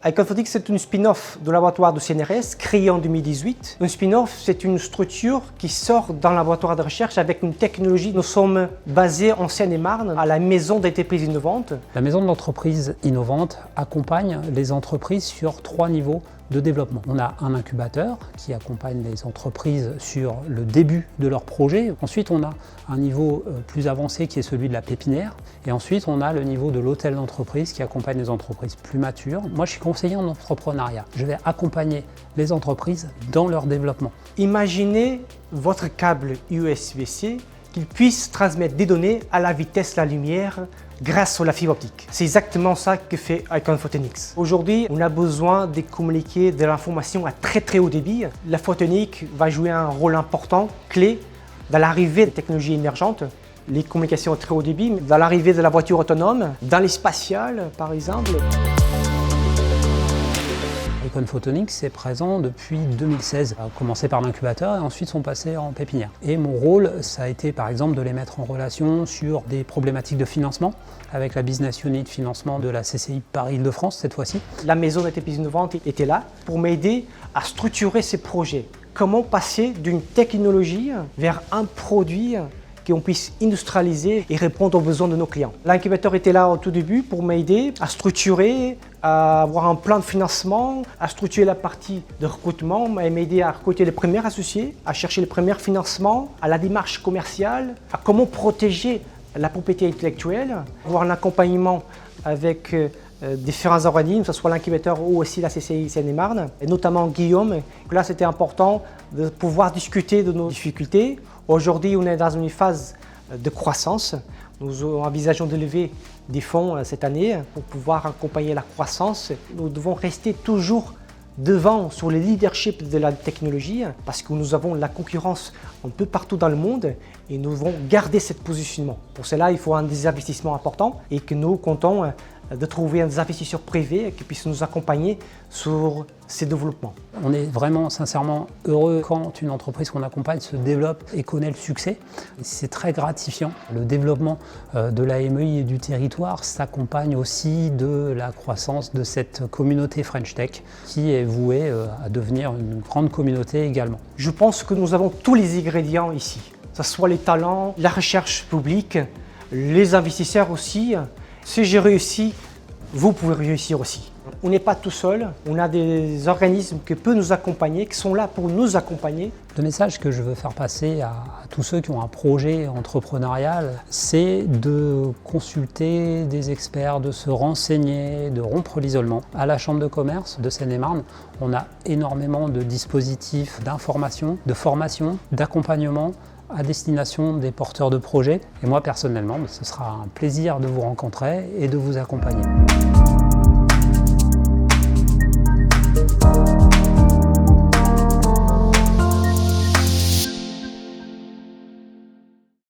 Icon Photonics, c'est une spin-off du laboratoire du CNRS créé en 2018. Un spin-off, c'est une structure qui sort d'un laboratoire de recherche avec une technologie. Nous sommes basés en Seine-et-Marne à la Maison d'entreprise innovante. La Maison d'entreprise innovante accompagne les entreprises sur 3 niveaux de développement. On a un incubateur qui accompagne les entreprises sur le début de leur projet. Ensuite, on a un niveau plus avancé qui est celui de la pépinière. Et ensuite, on a le niveau de l'hôtel d'entreprise qui accompagne les entreprises plus matures. Moi, je suis conseiller en entrepreneuriat. Je vais accompagner les entreprises dans leur développement. Imaginez votre câble USB-C qu'il puisse transmettre des données à la vitesse de la lumière grâce à la fibre optique. C'est exactement ça que fait Icon Photonics. Aujourd'hui, on a besoin de communiquer de l'information à très haut débit. La photonique va jouer un rôle important, clé, dans l'arrivée des technologies émergentes, les communications à très haut débit, dans l'arrivée de la voiture autonome, dans les spatiales par exemple. Icon Photonics est présent depuis 2016. On a commencé par l'incubateur et ensuite sont passés en pépinière. Et mon rôle, ça a été par exemple de les mettre en relation sur des problématiques de financement avec la business unit financement de la CCI Paris-Île-de-France cette fois-ci. La Maison d'entreprise innovante était là pour m'aider à structurer ces projets. Comment passer d'une technologie vers un produit qu'on puisse industrialiser et répondre aux besoins de nos clients. L'incubateur était là au tout début pour m'aider à structurer, à avoir un plan de financement, à structurer la partie de recrutement, à m'aider à recruter les premiers associés, à chercher les premiers financements, à la démarche commerciale, à comment protéger la propriété intellectuelle, avoir un accompagnement avec différents organismes, que ce soit l'incubateur ou aussi la CCI Seine-et-Marne, et notamment Guillaume. Là, c'était important de pouvoir discuter de nos difficultés. Aujourd'hui, on est dans une phase de croissance. Nous envisageons de lever des fonds cette année pour pouvoir accompagner la croissance. Nous devons rester toujours devant sur le leadership de la technologie parce que nous avons la concurrence un peu partout dans le monde et nous devons garder ce positionnement. Pour cela, il faut un des investissements importants et que nous comptons de trouver des investisseurs privés qui puissent nous accompagner sur ces développements. On est vraiment sincèrement heureux quand une entreprise qu'on accompagne se développe et connaît le succès. C'est très gratifiant. Le développement de la MEI et du territoire s'accompagne aussi de la croissance de cette communauté French Tech qui est vouée à devenir une grande communauté également. Je pense que nous avons tous les ingrédients ici, que ce soit les talents, la recherche publique, les investisseurs aussi. Si j'ai réussi, vous pouvez réussir aussi. On n'est pas tout seul, on a des organismes qui peuvent nous accompagner, qui sont là pour nous accompagner. Le message que je veux faire passer à tous ceux qui ont un projet entrepreneurial, c'est de consulter des experts, de se renseigner, de rompre l'isolement. À la Chambre de commerce de Seine-et-Marne, on a énormément de dispositifs d'information, de formation, d'accompagnement à destination des porteurs de projets. Et moi personnellement, ce sera un plaisir de vous rencontrer et de vous accompagner.